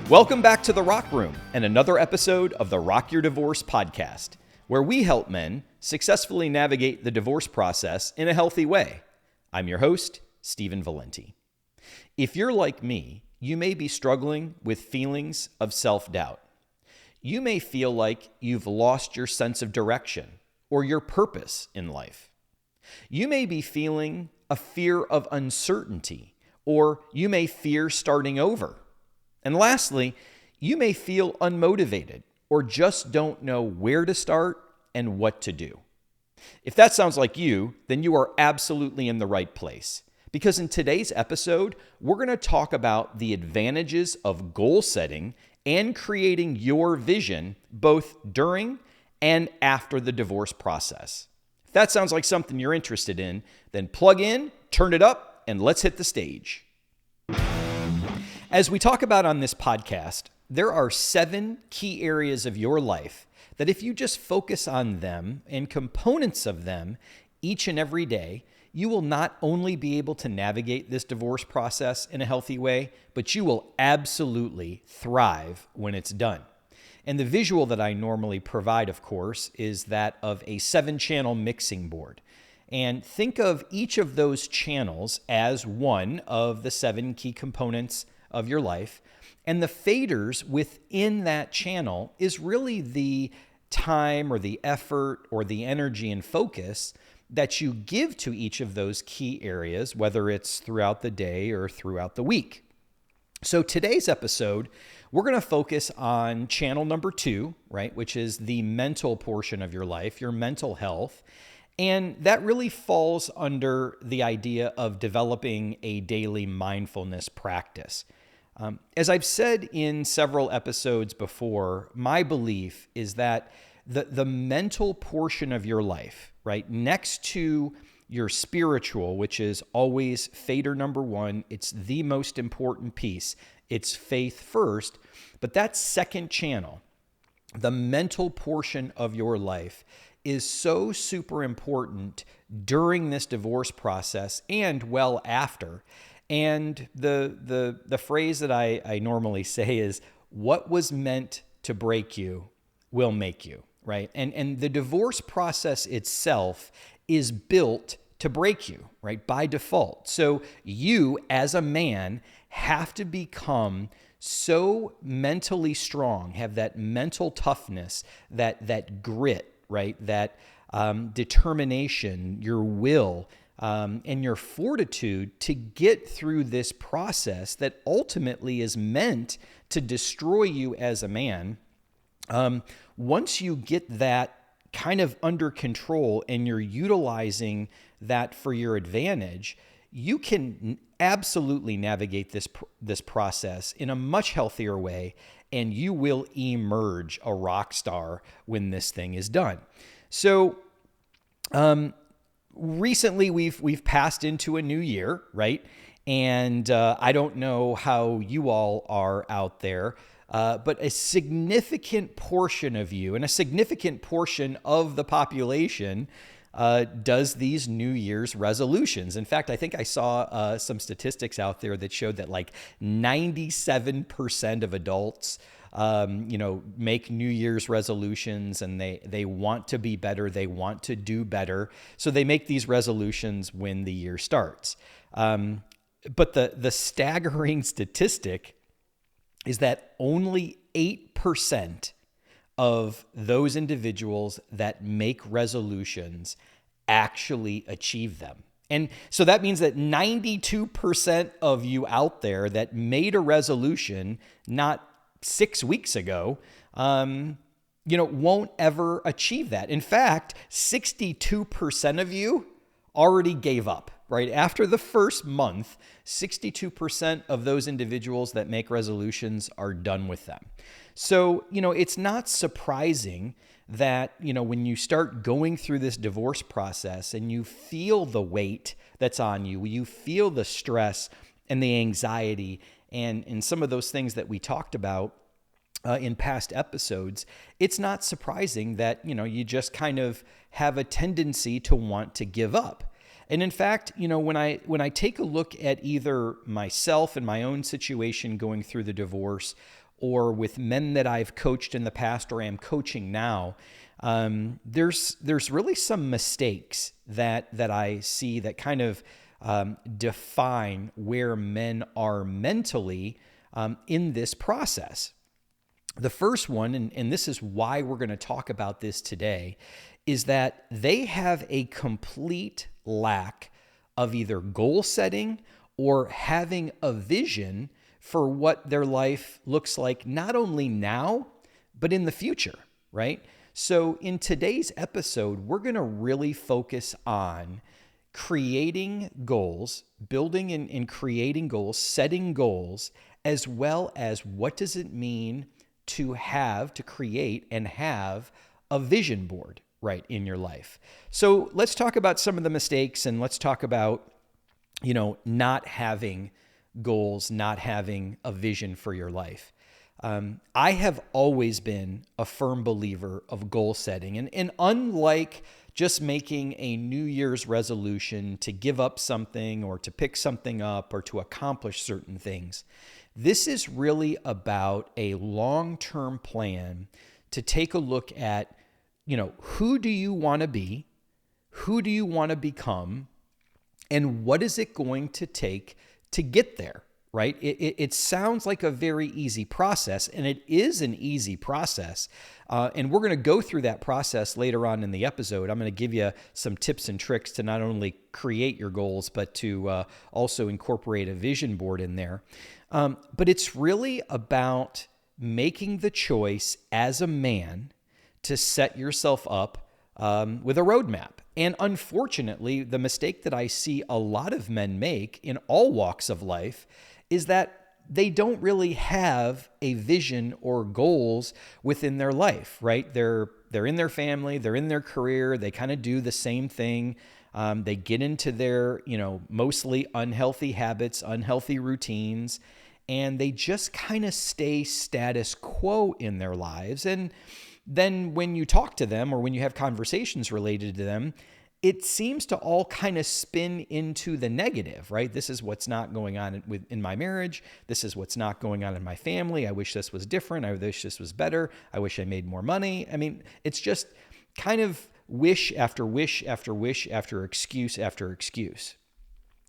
Welcome back to The Rock Room and another episode of the Rock Your Divorce podcast, where we help men successfully navigate the divorce process in a healthy way. I'm your host, Stephen Valente. If you're like me, you may be struggling with feelings of self-doubt. You may feel like you've lost your sense of direction or your purpose in life. You may be feeling a fear of uncertainty, or you may fear starting over. And lastly, you may feel unmotivated or just don't know where to start and what to do. If that sounds like you, then you are absolutely in the right place. Because in today's episode, we're going to talk about the advantages of goal setting and creating your vision both during and after the divorce process. If that sounds like something you're interested in, then plug in, turn it up, and let's hit the stage. As we talk about on this podcast, there are 7 key areas of your life that if you just focus on them and components of them each and every day, you will not only be able to navigate this divorce process in a healthy way, but you will absolutely thrive when it's done. And the visual that I normally provide, of course, is that of a 7-channel mixing board. And think of each of those channels as one of the 7 key components of your life. And the faders within that channel is really the time or the effort or the energy and focus that you give to each of those key areas, whether it's throughout the day or throughout the week. So today's episode, we're going to focus on channel number 2, right, which is the mental portion of your life, your mental health. And that really falls under the idea of developing a daily mindfulness practice. As I've said in several episodes before, my belief is that the mental portion of your life, right, next to your spiritual, which is always fader number 1, it's the most important piece. It's faith first, but that second channel, the mental portion of your life, is so super important during this divorce process and well after. And the phrase that I normally say is, what was meant to break you will make you, right? And the divorce process itself is built to break you, right, by default. So you, as a man, have to become so mentally strong, have that mental toughness, that grit, right, that determination, your will, and your fortitude to get through this process that ultimately is meant to destroy you as a man. Once you get that kind of under control and you're utilizing that for your advantage, you can absolutely navigate this process in a much healthier way, and you will emerge a rock star when this thing is done. So, recently, we've passed into a new year, right? And I don't know how you all are out there, but a significant portion of you and a significant portion of the population does these New Year's resolutions. In fact, I think I saw some statistics out there that showed that like 97% of adults make New Year's resolutions, and they want to be better. They want to do better. So they make these resolutions when the year starts. But the staggering statistic is that only 8% of those individuals that make resolutions actually achieve them. And so that means that 92% of you out there that made a resolution not 6 weeks ago, won't ever achieve that. In fact, 62% of you already gave up, right? After the first month, 62% of those individuals that make resolutions are done with them. So, it's not surprising that, when you start going through this divorce process and you feel the weight that's on you, you feel the stress and the anxiety and some of those things that we talked about in past episodes, it's not surprising that, you just kind of have a tendency to want to give up. And in fact, when I take a look at either myself and my own situation going through the divorce, or with men that I've coached in the past or am coaching now, there's really some mistakes that I see that kind of define where men are mentally in this process. The first one, and this is why we're going to talk about this today, is that they have a complete lack of either goal setting or having a vision for what their life looks like, not only now, but in the future, right? So in today's episode, we're going to really focus on creating goals, building and creating goals, setting goals, as well as what does it mean to create and have a vision board, right, in your life. So let's talk about some of the mistakes, and let's talk about, not having goals, not having a vision for your life. I have always been a firm believer of goal setting. And unlike just making a New Year's resolution to give up something or to pick something up or to accomplish certain things, this is really about a long-term plan to take a look at, who do you want to be? Who do you want to become? And what is it going to take to get there, right? It sounds like a very easy process, and it is an easy process. And we're going to go through that process later on in the episode. I'm going to give you some tips and tricks to not only create your goals, but to also incorporate a vision board in there. But it's really about making the choice as a man to set yourself up with a roadmap. And unfortunately, the mistake that I see a lot of men make in all walks of life is that they don't really have a vision or goals within their life, right? They're in their family, they're in their career, they kind of do the same thing. They get into their, mostly unhealthy habits, unhealthy routines, and they just kind of stay status quo in their lives. And then when you talk to them or when you have conversations related to them, it seems to all kind of spin into the negative, right? This is what's not going on in my marriage. This is what's not going on in my family. I wish this was different. I wish this was better. I wish I made more money. I mean, it's just kind of wish after wish after wish after excuse after excuse.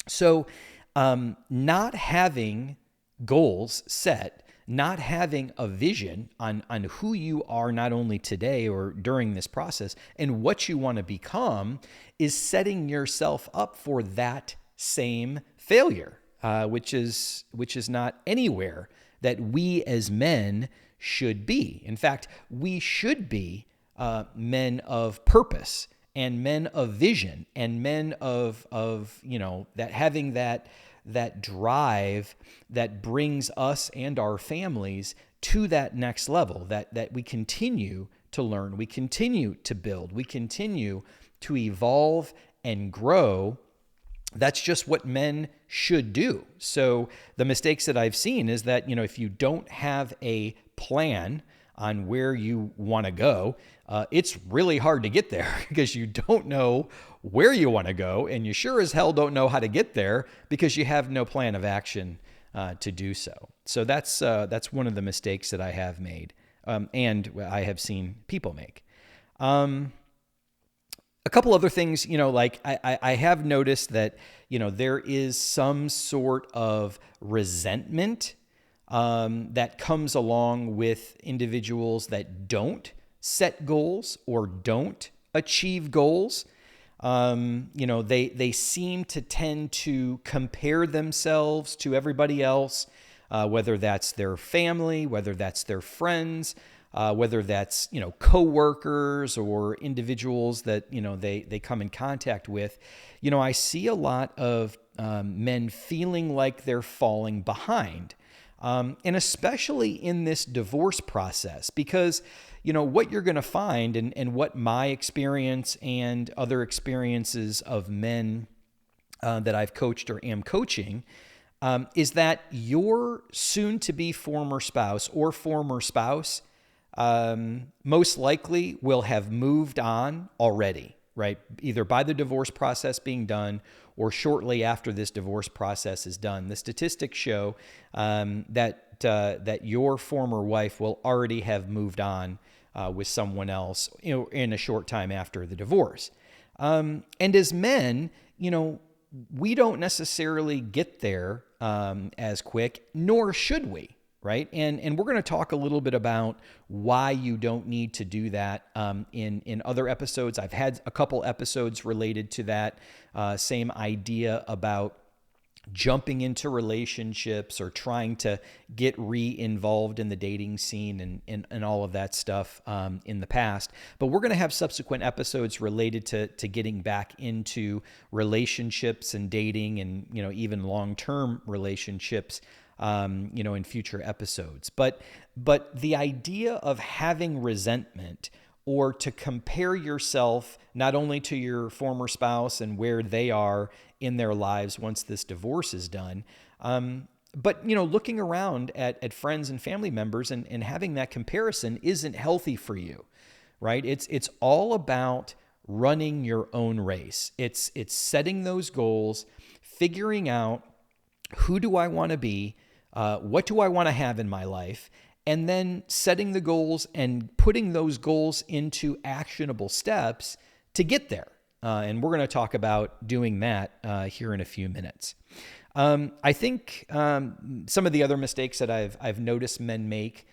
So not having goals set, not having a vision on who you are, not only today or during this process, and what you want to become, is setting yourself up for that same failure, which is not anywhere that we as men should be. In fact, we should be men of purpose and men of vision and men of that having that drive that brings us and our families to that next level, that we continue to learn, we continue to build, we continue to evolve and grow. That's just what men should do. So the mistakes that I've seen is that, if you don't have a plan on where you want to go, it's really hard to get there because you don't know where you want to go, and you sure as hell don't know how to get there because you have no plan of action to do so. So that's one of the mistakes that I have made, and I have seen people make. A couple other things, like I have noticed that, there is some sort of resentment that comes along with individuals that don't set goals or don't achieve goals. They seem to tend to compare themselves to everybody else, whether that's their family, whether that's their friends, whether that's, coworkers or individuals that, they come in contact with. I see a lot of men feeling like they're falling behind. And especially in this divorce process, because, what you're going to find and what my experience and other experiences of men that I've coached or am coaching is that your soon-to-be former spouse or former spouse most likely will have moved on already, right? Either by the divorce process being done or shortly after this divorce process is done. The statistics show that your former wife will already have moved on with someone else, in a short time after the divorce. And as men, we don't necessarily get there as quick, nor should we. Right. And we're going to talk a little bit about why you don't need to do that in other episodes. I've had a couple episodes related to that same idea about jumping into relationships or trying to get re-involved in the dating scene and all of that stuff in the past. But we're going to have subsequent episodes related to getting back into relationships and dating and, even long-term relationships in future episodes. But the idea of having resentment or to compare yourself not only to your former spouse and where they are in their lives once this divorce is done, but looking around at friends and family members and having that comparison isn't healthy for you, right? It's all about running your own race. It's setting those goals, figuring out who do I want to be, what do I want to have in my life, and then setting the goals and putting those goals into actionable steps to get there. And we're going to talk about doing that here in a few minutes. I think some of the other mistakes that I've noticed men make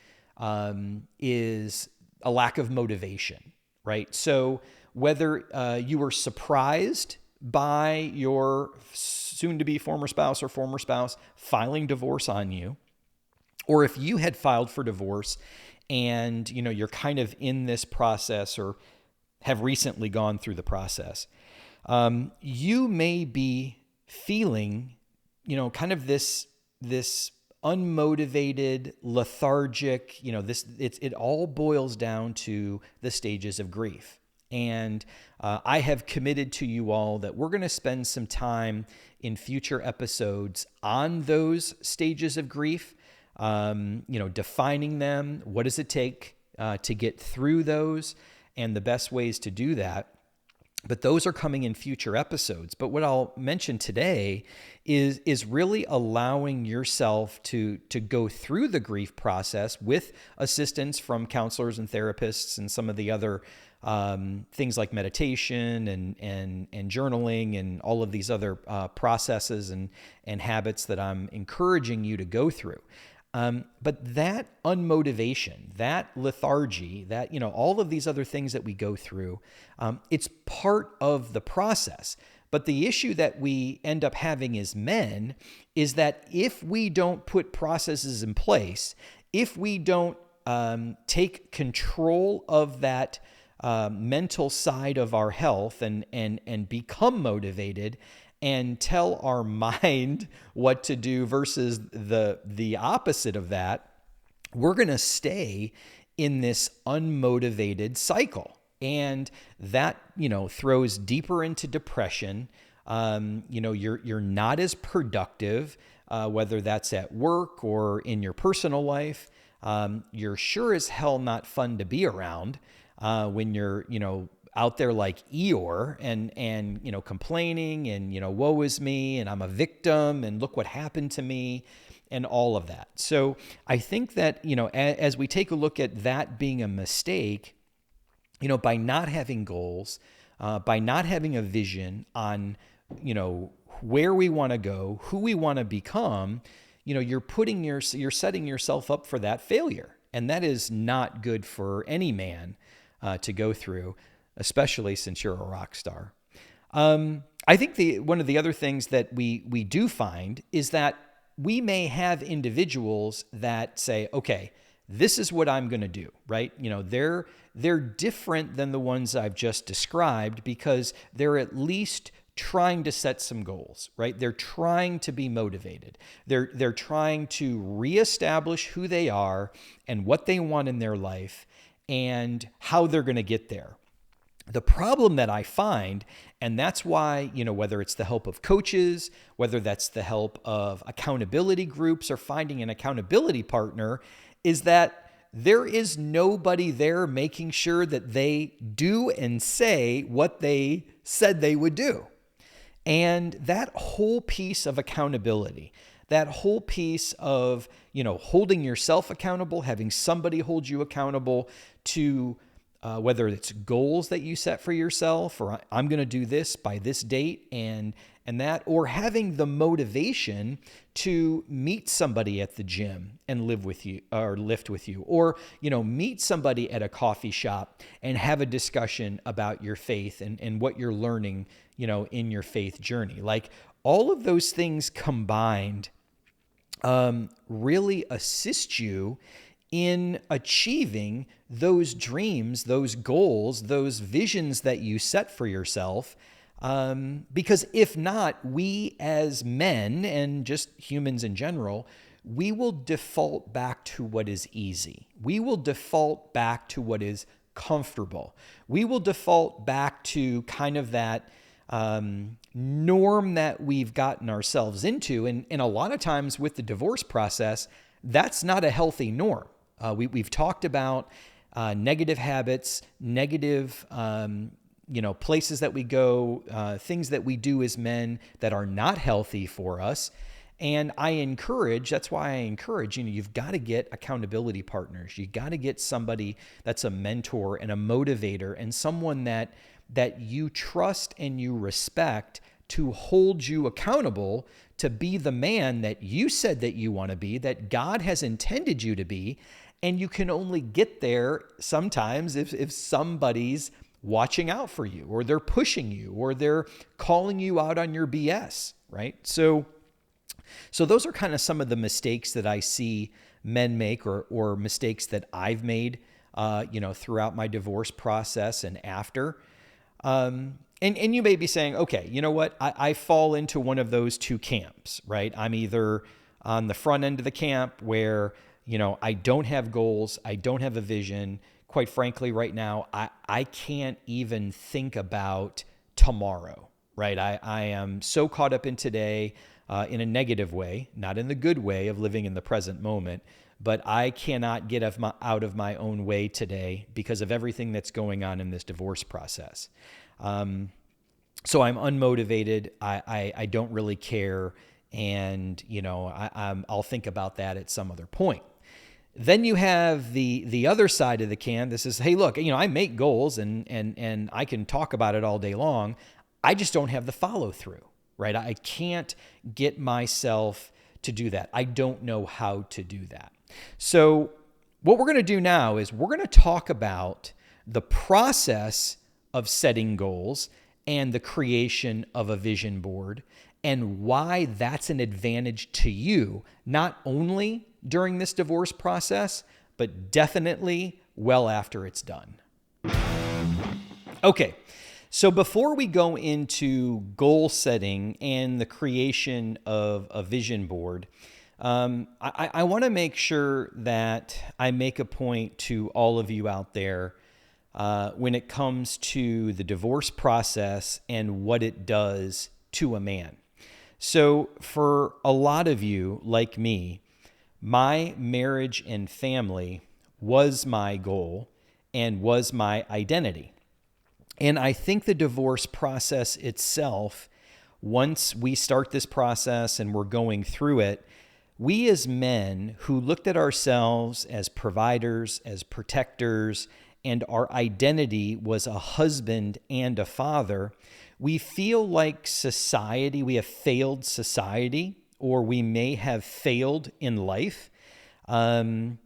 is a lack of motivation, right? So whether you were surprised by your soon-to-be former spouse or former spouse filing divorce on you, or if you had filed for divorce and you're kind of in this process or have recently gone through the process, you may be feeling kind of this unmotivated, lethargic, it all boils down to the stages of grief. And I have committed to you all that we're going to spend some time in future episodes on those stages of grief, defining them. What does it take to get through those and the best ways to do that? But those are coming in future episodes. But what I'll mention today is really allowing yourself to go through the grief process with assistance from counselors and therapists and some of the other things like meditation and journaling and all of these other processes and habits that I'm encouraging you to go through. But that unmotivation, that lethargy, that, all of these other things that we go through, it's part of the process. But the issue that we end up having as men is that if we don't put processes in place, if we don't take control of that mental side of our health and become motivated and tell our mind what to do versus the opposite of that, we're going to stay in this unmotivated cycle. And that, throws deeper into depression. You're not as productive, whether that's at work or in your personal life. You're sure as hell not fun to be around when you're, out there like Eeyore and complaining and, woe is me and I'm a victim and look what happened to me and all of that. So I think that, as we take a look at that being a mistake, by not having goals, by not having a vision on, where we want to go, who we want to become, you're setting yourself up for that failure. And that is not good for any man to go through, especially since you're a rock star. I think one of the other things that we do find is that we may have individuals that say, okay, this is what I'm going to do, right? They're different than the ones I've just described because they're at least trying to set some goals, right? They're trying to be motivated. They're trying to reestablish who they are and what they want in their life and how they're going to get there. The problem that I find, and that's why, whether it's the help of coaches, whether that's the help of accountability groups or finding an accountability partner, is that there is nobody there making sure that they do and say what they said they would do. And that whole piece of accountability, that whole piece of, holding yourself accountable, having somebody hold you accountable to whether it's goals that you set for yourself, or I'm going to do this by this date and that, or having the motivation to meet somebody at the gym and live with you or lift with you, or, meet somebody at a coffee shop and have a discussion about your faith and what you're learning, in your faith journey. Like, all of those things combined really assist you in achieving those dreams, those goals, those visions that you set for yourself. Because if not, we as men and just humans in general, we will default back to what is easy. We will default back to what is comfortable. We will default back to kind of that norm that we've gotten ourselves into. And a lot of times with the divorce process, that's not a healthy norm. We've talked about negative habits, negative, places that we go, things that we do as men that are not healthy for us. And that's why I encourage, you've got to get accountability partners. You got to get somebody that's a mentor and a motivator and someone that you trust and you respect to hold you accountable to be the man that you said that you want to be, that God has intended you to be. And you can only get there sometimes if somebody's watching out for you, or they're pushing you, or they're calling you out on your BS, right? So those are kind of some of the mistakes that I see men make, or mistakes that I've made, throughout my divorce process and after. And you may be saying, okay, you know what? I fall into one of those two camps, right? I'm either on the front end of the camp where, I don't have goals, I don't have a vision. Quite frankly, right now, I can't even think about tomorrow, right? I am so caught up in today, in a negative way, not in the good way of living in the present moment, but I cannot get out of my own way today because of everything that's going on in this divorce process. So I'm unmotivated. I don't really care. And, I'll think about that at some other point. Then you have the other side of the can. This is, hey, look, I make goals and I can talk about it all day long. I just don't have the follow through, right? I can't get myself to do that. I don't know how to do that. So what we're going to do now is we're going to talk about the process of setting goals and the creation of a vision board, and why that's an advantage to you, not only during this divorce process, but definitely well after it's done. Okay, so before we go into goal setting and the creation of a vision board, I want to make sure that I make a point to all of you out there when it comes to the divorce process and what it does to a man. So for a lot of you, like me, my marriage and family was my goal and was my identity. And I think the divorce process itself, once we start this process and we're going through it, we as men who looked at ourselves as providers, as protectors, and our identity was a husband and a father, we feel like society, we have failed society, or we may have failed in life. And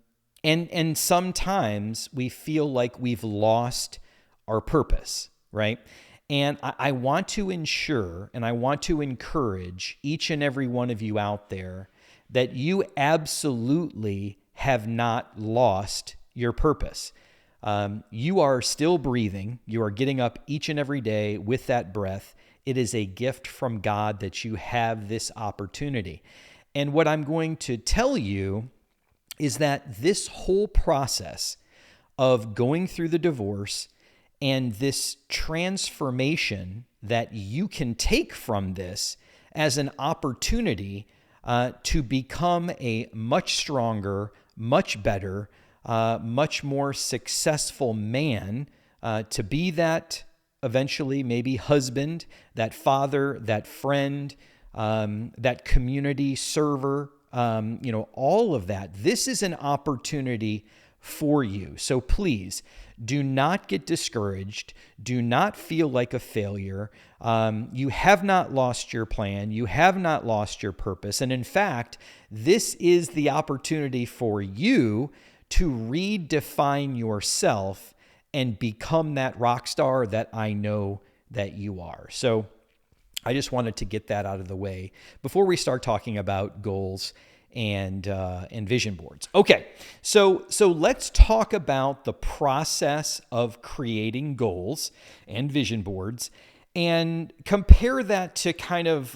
sometimes we feel like we've lost our purpose, right? And I want to ensure and I want to encourage each and every one of you out there that you absolutely have not lost your purpose. You are still breathing. You are getting up each and every day with that breath. It is a gift from God that you have this opportunity. And what I'm going to tell you is that this whole process of going through the divorce and this transformation that you can take from this as an opportunity to become a much stronger, much better, much more successful man to be that eventually maybe husband, that father, that friend, that community server, all of that. This is an opportunity for you. So please do not get discouraged. Do not feel like a failure. You have not lost your plan. You have not lost your purpose. And in fact, this is the opportunity for you to redefine yourself and become that rock star that I know that you are. So I just wanted to get that out of the way before we start talking about goals and vision boards. Okay, so let's talk about the process of creating goals and vision boards and compare that to kind of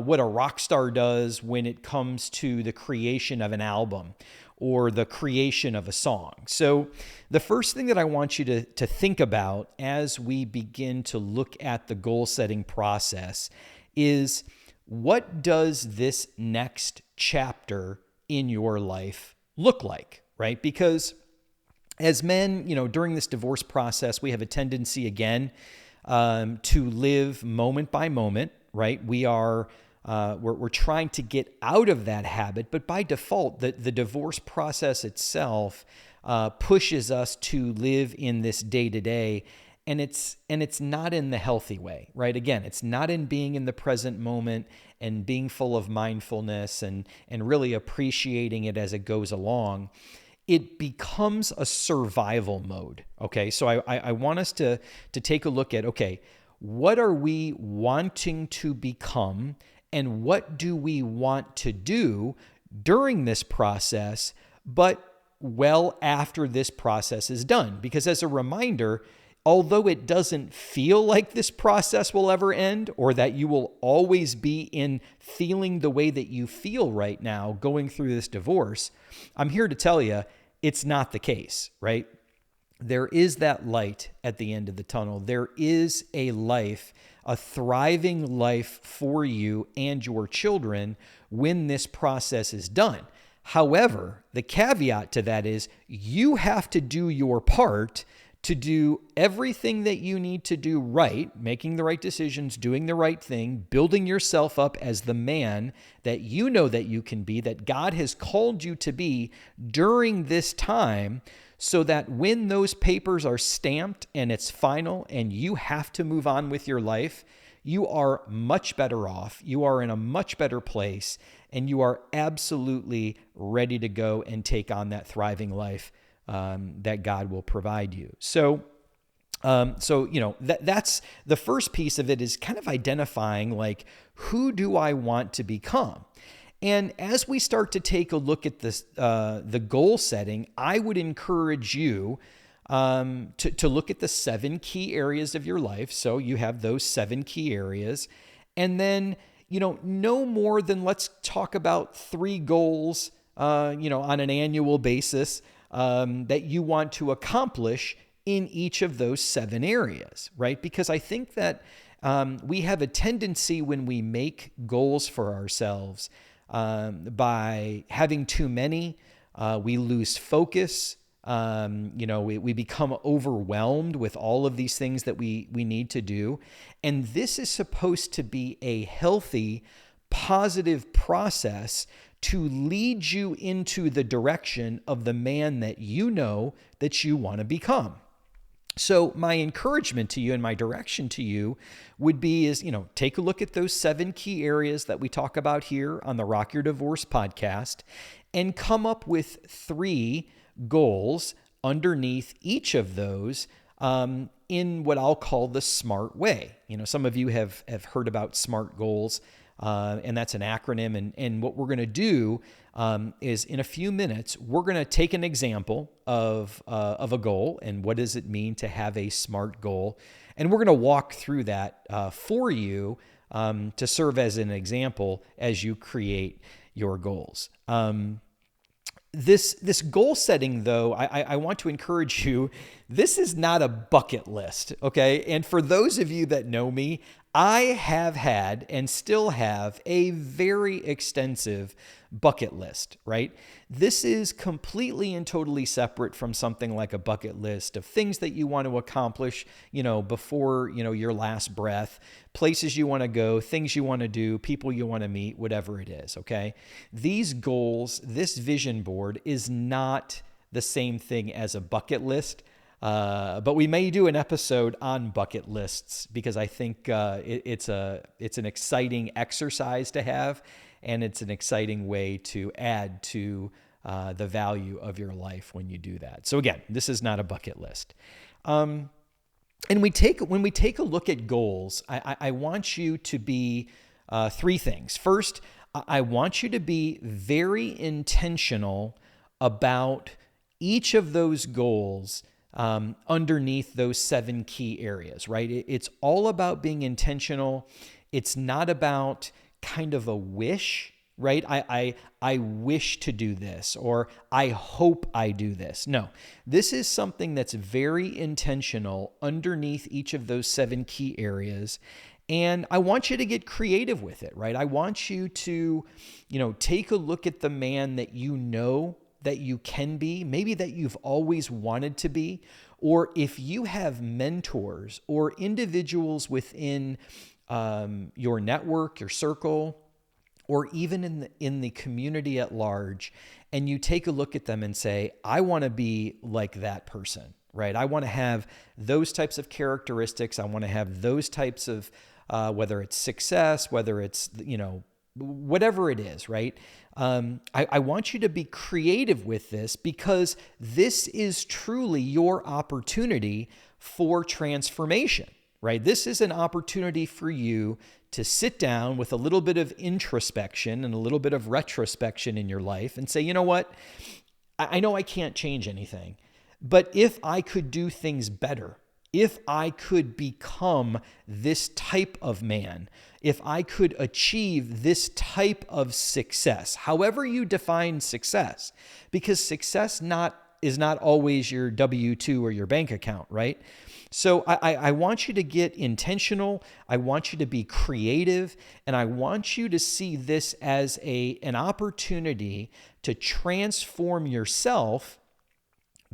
what a rock star does when it comes to the creation of an album or the creation of a song. So the first thing that I want you to think about as we begin to look at the goal setting process is, what does this next chapter in your life look like, right? Because as men, during this divorce process, we have a tendency again to live moment by moment, right? We're trying to get out of that habit, but by default, the divorce process itself pushes us to live in this day to day, and it's not in the healthy way, right? Again, it's not in being in the present moment and being full of mindfulness and really appreciating it as it goes along. It becomes a survival mode. Okay, so I want us to take a look at, okay, what are we wanting to become? And what do we want to do during this process, but well after this process is done? Because as a reminder, although it doesn't feel like this process will ever end or that you will always be in feeling the way that you feel right now going through this divorce, I'm here to tell you it's not the case, right? There is that light at the end of the tunnel. There is a life, a thriving life for you and your children when this process is done. However, the caveat to that is you have to do your part to do everything that you need to do right, making the right decisions, doing the right thing, building yourself up as the man that you know that you can be, that God has called you to be during this time, so that when those papers are stamped and it's final and you have to move on with your life, you are much better off. You are in a much better place, and you are absolutely ready to go and take on that thriving life that God will provide you. So that's the first piece of it, is kind of identifying, like, who do I want to become? And as we start to take a look at this, the goal setting, I would encourage you to look at the 7 key areas of your life. So you have those 7 key areas, and then, no more than, let's talk about 3 goals, on an annual basis that you want to accomplish in each of those 7 areas, right? Because I think that we have a tendency when we make goals for ourselves, by having too many, we lose focus. We become overwhelmed with all of these things that we need to do. And this is supposed to be a healthy, positive process to lead you into the direction of the man that you know that you want to become. So my encouragement to you and my direction to you would be take a look at those 7 key areas that we talk about here on the Rock Your Divorce podcast, and come up with 3 goals underneath each of those in what I'll call the SMART way. Some of you have heard about SMART goals, and that's an acronym. And what we're going to do is, in a few minutes, we're going to take an example of a goal and what does it mean to have a SMART goal. And we're going to walk through that for you to serve as an example as you create your goals. This goal setting, though, I want to encourage you, this is not a bucket list, okay? And for those of you that know me, I have had and still have a very extensive bucket list, right? This is completely and totally separate from something like a bucket list of things that you want to accomplish, before, your last breath, places you want to go, things you want to do, people you want to meet, whatever it is, okay? These goals, this vision board is not the same thing as a bucket list. But we may do an episode on bucket lists because I think it's an exciting exercise to have, and it's an exciting way to add to the value of your life when you do that. So again, this is not a bucket list. And when we take a look at goals, I want you to be three things. First, I want you to be very intentional about each of those goals underneath those 7 key areas, right? It's all about being intentional. It's not about kind of a wish, right? I wish to do this, or I hope I do this. No, this is something that's very intentional underneath each of those 7 key areas. And I want you to get creative with it, right? I want you to, take a look at the man that that you can be, maybe that you've always wanted to be, or if you have mentors or individuals within your network, your circle, or even in the community at large, and you take a look at them and say, I want to be like that person, right? I want to have those types of characteristics. I want to have those types of, whether it's success, whether it's, whatever it is, right? I want you to be creative with this because this is truly your opportunity for transformation, right? This is an opportunity for you to sit down with a little bit of introspection and a little bit of retrospection in your life and say, you know what? I know I can't change anything, but if I could do things better, if I could become this type of man, if I could achieve this type of success, however you define success, because success is not always your W-2 or your bank account, right? So I want you to get intentional. I want you to be creative, and I want you to see this as an opportunity to transform yourself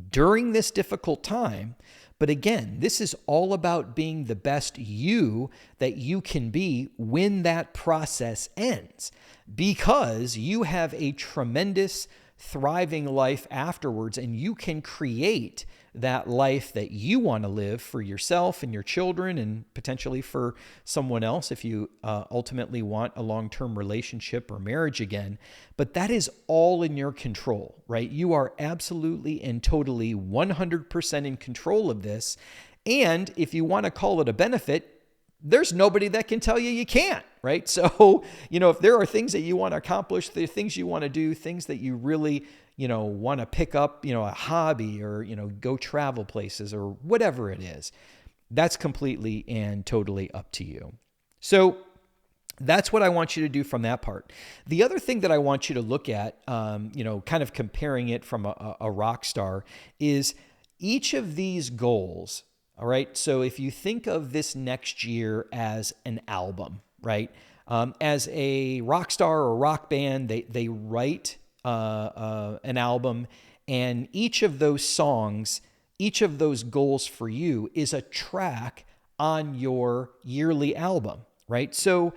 during this difficult time. But again, this is all about being the best you that you can be when that process ends, because you have a tremendous, thriving life afterwards, and you can create that life that you want to live for yourself and your children and potentially for someone else if you ultimately want a long-term relationship or marriage again. But that is all in your control, right? You are absolutely and totally 100% in control of this. And if you want to call it a benefit, there's nobody that can tell you can't, right? So, if there are things that you want to accomplish, the things you want to do, things that you really, want to pick up, a hobby or, go travel places or whatever it is, that's completely and totally up to you. So that's what I want you to do from that part. The other thing that I want you to look at, kind of comparing it from a rock star, is each of these goals. All right. So if you think of this next year as an album, right? As a rock star or rock band, they write an album, and each of those songs, each of those goals for you is a track on your yearly album, right? So,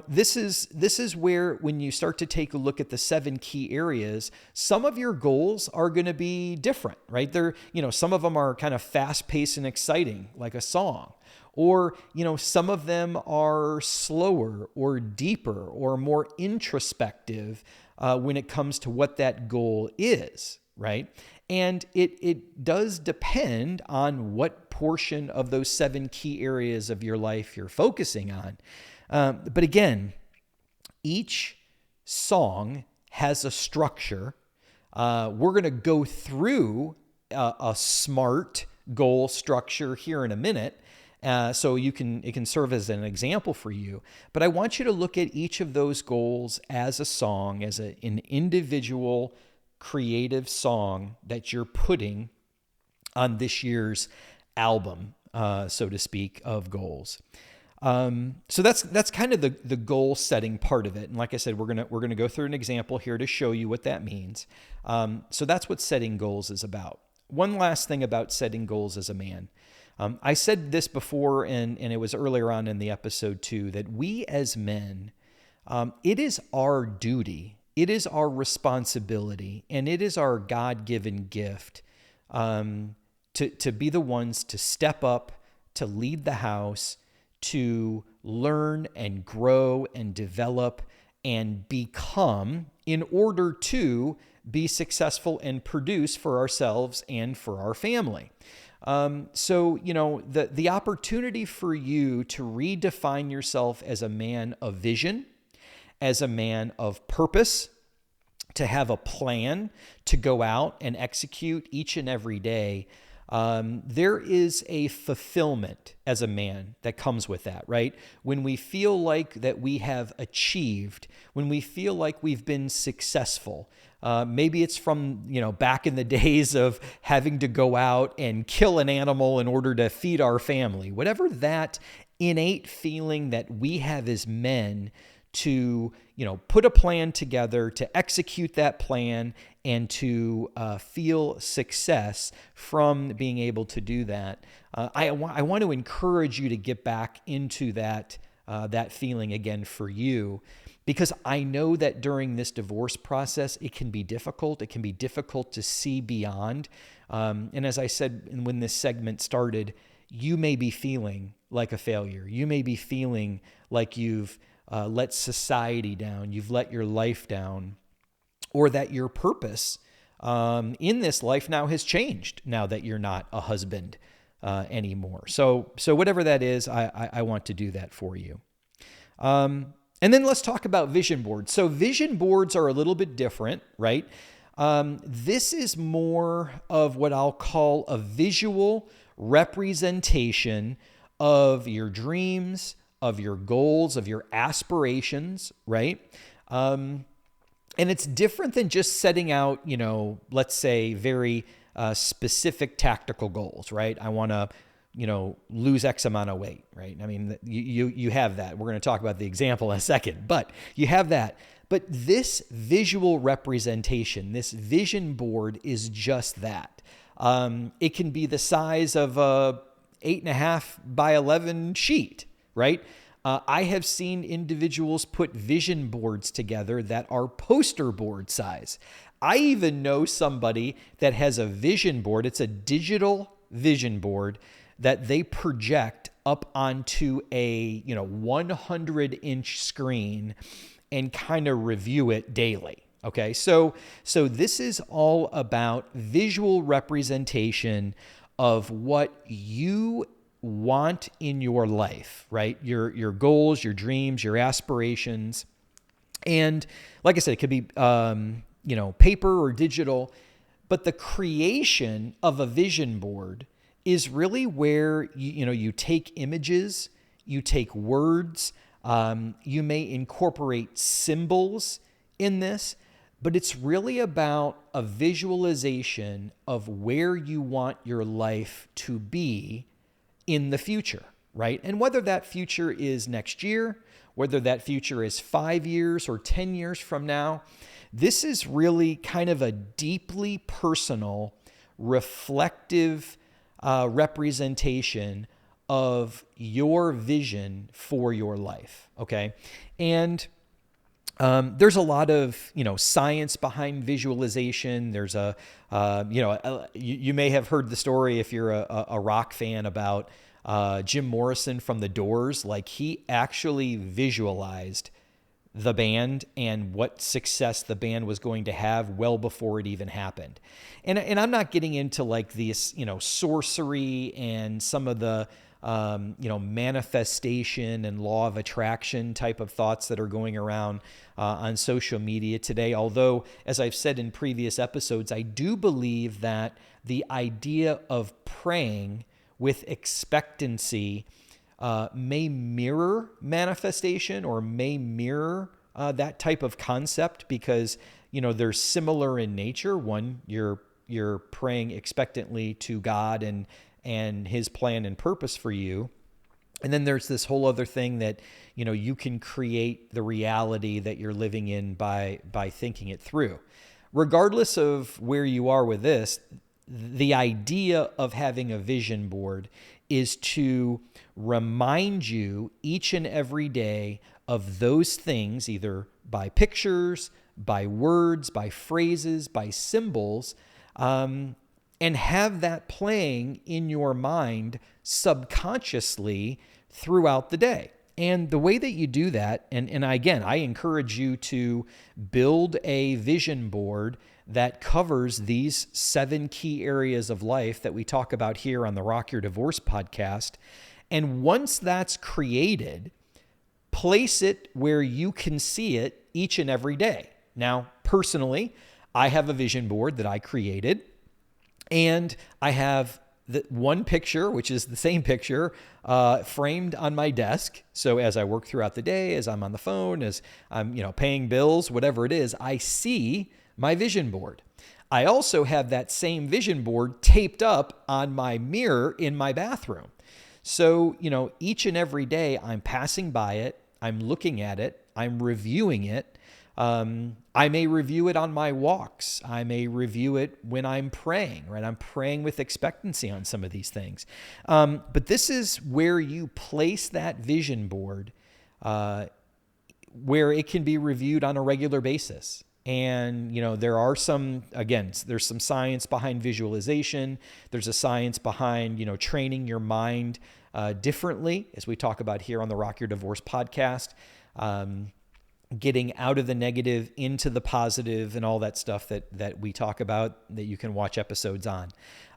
this is where when you start to take a look at the 7 key areas, some of your goals are going to be different, right? They're, some of them are kind of fast paced and exciting, like a song, or, some of them are slower or deeper or more introspective when it comes to what that goal is, right? And it does depend on what portion of those 7 key areas of your life you're focusing on. But again, each song has a structure. We're going to go through a SMART goal structure here in a minute. So it can serve as an example for you. But I want you to look at each of those goals as a song, as an individual creative song that you're putting on this year's album, so to speak, of goals. So that's kind of the goal setting part of it. And like I said, we're gonna go through an example here to show you what that means. So that's what setting goals is about. One last thing about setting goals as a man. I said this before, and it was earlier on in the episode too, that we as men, it is our duty, it is our responsibility, and it is our God-given gift to be the ones to step up, to lead the house, to learn and grow and develop and become in order to be successful and produce for ourselves and for our family. So, the opportunity for you to redefine yourself as a man of vision, as a man of purpose, to have a plan to go out and execute each and every day. There is a fulfillment as a man that comes with that, right? When we feel like that we have achieved, when we feel like we've been successful, maybe it's from, back in the days of having to go out and kill an animal in order to feed our family, whatever that innate feeling that we have as men to, put a plan together, to execute that plan, and to feel success from being able to do that. I want to encourage you to get back into that feeling again for you, because I know that during this divorce process, it can be difficult. It can be difficult to see beyond. And as I said when this segment started, you may be feeling like a failure. You may be feeling like you've let society down, you've let your life down, or that your purpose in this life now has changed now that you're not a husband anymore. So whatever that is, I want to do that for you. And then let's talk about vision boards. So vision boards are a little bit different, right? This is more of what I'll call a visual representation of your dreams, of your goals, of your aspirations, right? And it's different than just setting out, let's say very specific tactical goals, right? I want to, lose X amount of weight, right? I mean, you have that. We're going to talk about the example in a second, but you have that. But this visual representation, this vision board is just that. It can be the size of a 8.5 by 11 sheet, right? I have seen individuals put vision boards together that are poster board size. I even know somebody that has a vision board. It's a digital vision board that they project up onto a 100-inch screen and kind of review it daily. Okay, so this is all about visual representation of what you want in your life, right? Your goals, your dreams, your aspirations. And like I said, it could be, paper or digital, but the creation of a vision board is really where you take images, you take words, you may incorporate symbols in this, but it's really about a visualization of where you want your life to be in the future, right? And whether that future is next year, whether that future is 5 years or 10 years from now, this is really kind of a deeply personal, reflective representation of your vision for your life, okay? And there's a lot of, science behind visualization. There's you may have heard the story if you're a rock fan about Jim Morrison from The Doors. Like, he actually visualized the band and what success the band was going to have well before it even happened. And I'm not getting into like this, sorcery and some of the manifestation and law of attraction type of thoughts that are going around on social media today. Although, as I've said in previous episodes, I do believe that the idea of praying with expectancy may mirror manifestation or may mirror that type of concept because, they're similar in nature. One, you're praying expectantly to God and his plan and purpose for you. And then there's this whole other thing that, you can create the reality that you're living in by thinking it through. Regardless of where you are with this, the idea of having a vision board is to remind you each and every day of those things, either by pictures, by words, by phrases, by symbols, and have that playing in your mind subconsciously throughout the day. And the way that you do that, and again, I encourage you to build a vision board that covers these 7 key areas of life that we talk about here on the Rock Your Divorce podcast. And once that's created, place it where you can see it each and every day. Now, personally, I have a vision board that I created, and I have the one picture, which is the same picture, framed on my desk. So as I work throughout the day, as I'm on the phone, as I'm, paying bills, whatever it is, I see my vision board. I also have that same vision board taped up on my mirror in my bathroom. So, each and every day I'm passing by it, I'm looking at it, I'm reviewing it. I may review it on my walks. I may review it when I'm praying, right? I'm praying with expectancy on some of these things. But this is where you place that vision board, where it can be reviewed on a regular basis. And, there's some science behind visualization. There's a science behind, training your mind differently, as we talk about here on the Rock Your Divorce podcast. Getting out of the negative into the positive and all that stuff that we talk about that you can watch episodes on.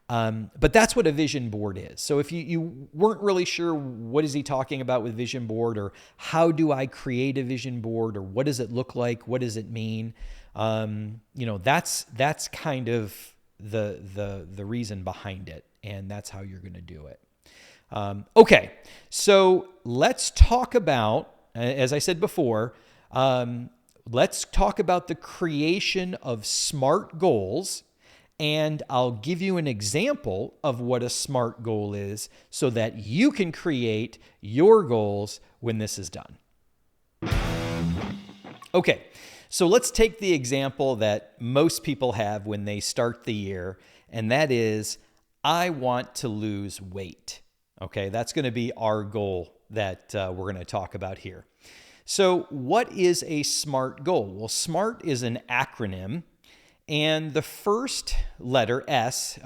But that's what a vision board is. So if you weren't really sure what is he talking about with vision board, or how do I create a vision board, or what does it look like? What does it mean? That's kind of the reason behind it. And that's how you're going to do it. Okay. So let's talk about, as I said before, let's talk about the creation of SMART goals, and I'll give you an example of what a SMART goal is so that you can create your goals when this is done. Okay, so let's take the example that most people have when they start the year, and that is, I want to lose weight. Okay, that's going to be our goal that we're going to talk about here. So what is a SMART goal? Well, SMART is an acronym, and the first letter, S,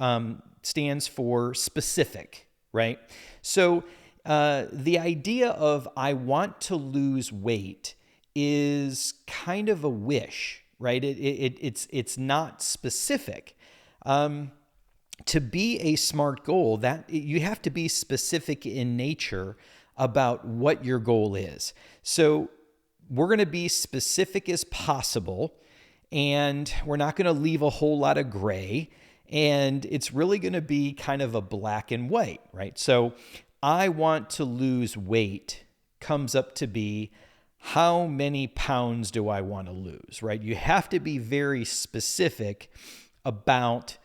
stands for specific, right? So the idea of I want to lose weight is kind of a wish, right? It's not specific. To be a SMART goal, that you have to be specific in nature about what your goal is. So we're going to be specific as possible, and we're not going to leave a whole lot of gray, and it's really going to be kind of a black and white, right? So I want to lose weight comes up to be, how many pounds do I want to lose, right? You have to be very specific about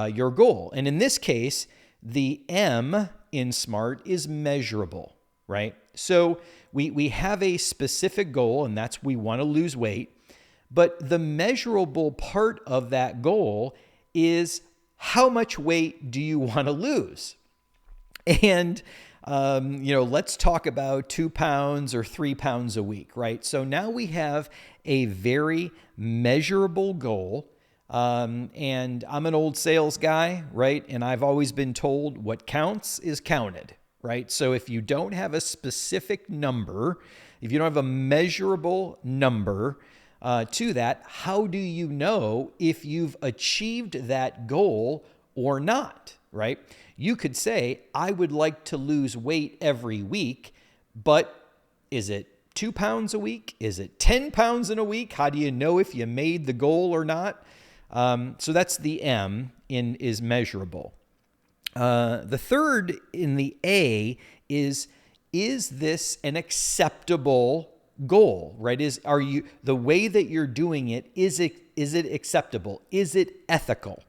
your goal. And in this case, the M in SMART is measurable, right? So we have a specific goal, and that's we want to lose weight. But the measurable part of that goal is, how much weight do you want to lose? And, let's talk about 2 pounds or 3 pounds a week, right? So now we have a very measurable goal. And I'm an old sales guy, right? And I've always been told what counts is counted, right? So if you don't have a specific number, if you don't have a measurable number to that, how do you know if you've achieved that goal or not, right? You could say, I would like to lose weight every week, but is it 2 pounds a week? Is it 10 pounds in a week? How do you know if you made the goal or not? So that's the M in is measurable. The third in the A is this an acceptable goal, right? Are you the way that you're doing it? Is it acceptable? Is it ethical?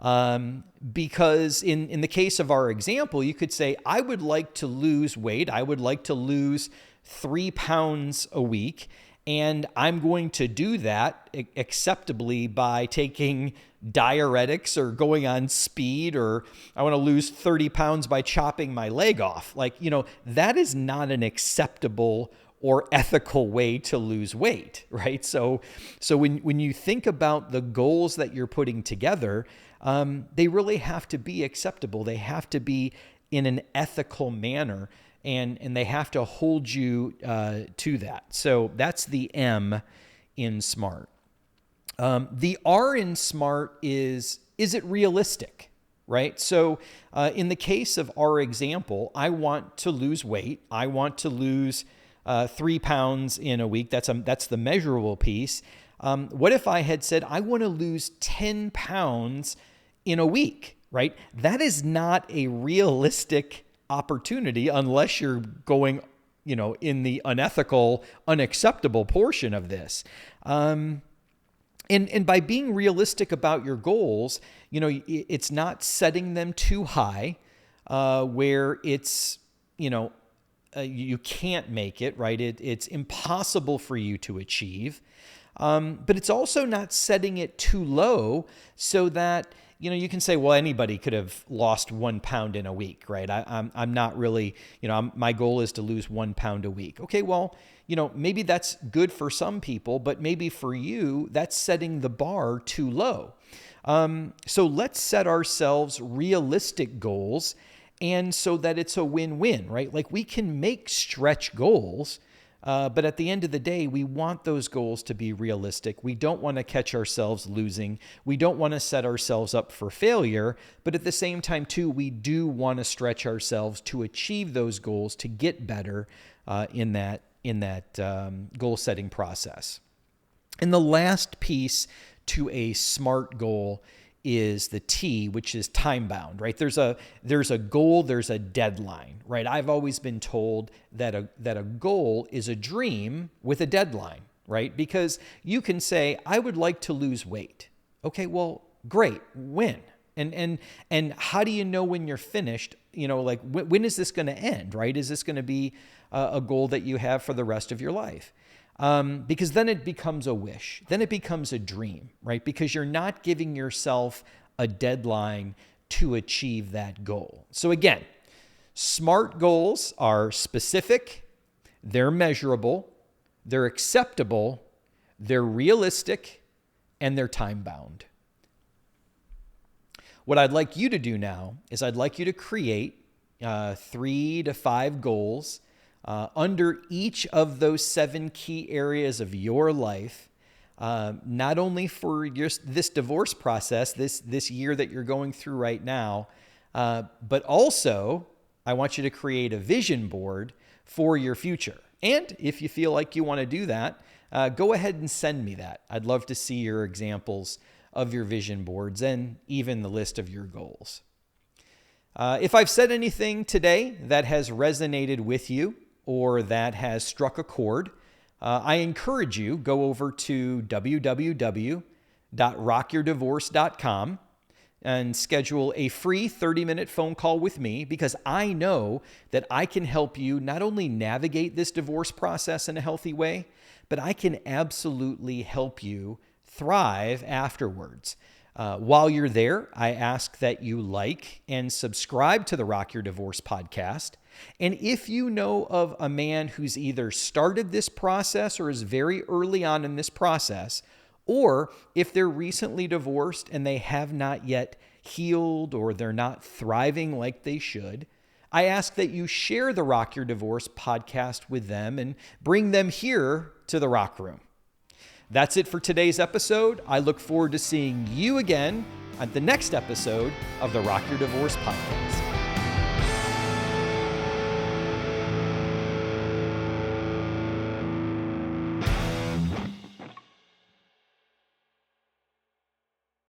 Because in the case of our example, you could say, I would like to lose weight. I would like to lose 3 pounds a week. And I'm going to do that acceptably by taking diuretics or going on speed, or I want to lose 30 pounds by chopping my leg off. That is not an acceptable or ethical way to lose weight, right? So when you think about the goals that you're putting together, they really have to be acceptable. They have to be in an ethical manner, and they have to hold you to that. So that's the M in SMART. The R in SMART is it realistic, right? So in the case of our example, I want to lose weight. I want to lose 3 pounds in a week. That's the measurable piece. What if I had said, I want to lose 10 pounds in a week, right? That is not a realistic opportunity unless you're going, in the unethical, unacceptable portion of this. And by being realistic about your goals, it's not setting them too high, where it's, you can't make it, right? It's impossible for you to achieve. But it's also not setting it too low so that, you can say, well, anybody could have lost 1 pound in a week, right? I'm not really, my goal is to lose 1 pound a week. Okay, well, maybe that's good for some people, but maybe for you, that's setting the bar too low. So let's set ourselves realistic goals, and so that it's a win-win, right? Like, we can make stretch goals, but at the end of the day, we want those goals to be realistic. We don't want to catch ourselves losing. We don't want to set ourselves up for failure. But at the same time, too, we do want to stretch ourselves to achieve those goals, to get better in that goal setting process. And the last piece to a SMART goal is the T, which is time bound, right? There's a goal, there's a deadline, right? I've always been told that a goal is a dream with a deadline, right? Because you can say, I would like to lose weight. Okay, well, great. When? And how do you know when you're finished? When is this going to end, right? Is this going to be a goal that you have for the rest of your life? Because then it becomes a wish. Then it becomes a dream, right? Because you're not giving yourself a deadline to achieve that goal. So again, SMART goals are specific, they're measurable, they're acceptable, they're realistic, and they're time-bound. What I'd like you to do now is I'd like you to create 3 to 5 goals under each of those 7 key areas of your life, not only for this divorce process, this year that you're going through right now, but also I want you to create a vision board for your future. And if you feel like you want to do that, go ahead and send me that. I'd love to see your examples of your vision boards and even the list of your goals. If I've said anything today that has resonated with you, or that has struck a chord, I encourage you, go over to www.rockyourdivorce.com and schedule a free 30-minute phone call with me, because I know that I can help you not only navigate this divorce process in a healthy way, but I can absolutely help you thrive afterwards. While you're there, I ask that you like and subscribe to the Rock Your Divorce podcast. And if you know of a man who's either started this process or is very early on in this process, or if they're recently divorced and they have not yet healed or they're not thriving like they should, I ask that you share the Rock Your Divorce podcast with them and bring them here to the Rock Room. That's it for today's episode. I look forward to seeing you again at the next episode of the Rock Your Divorce podcast.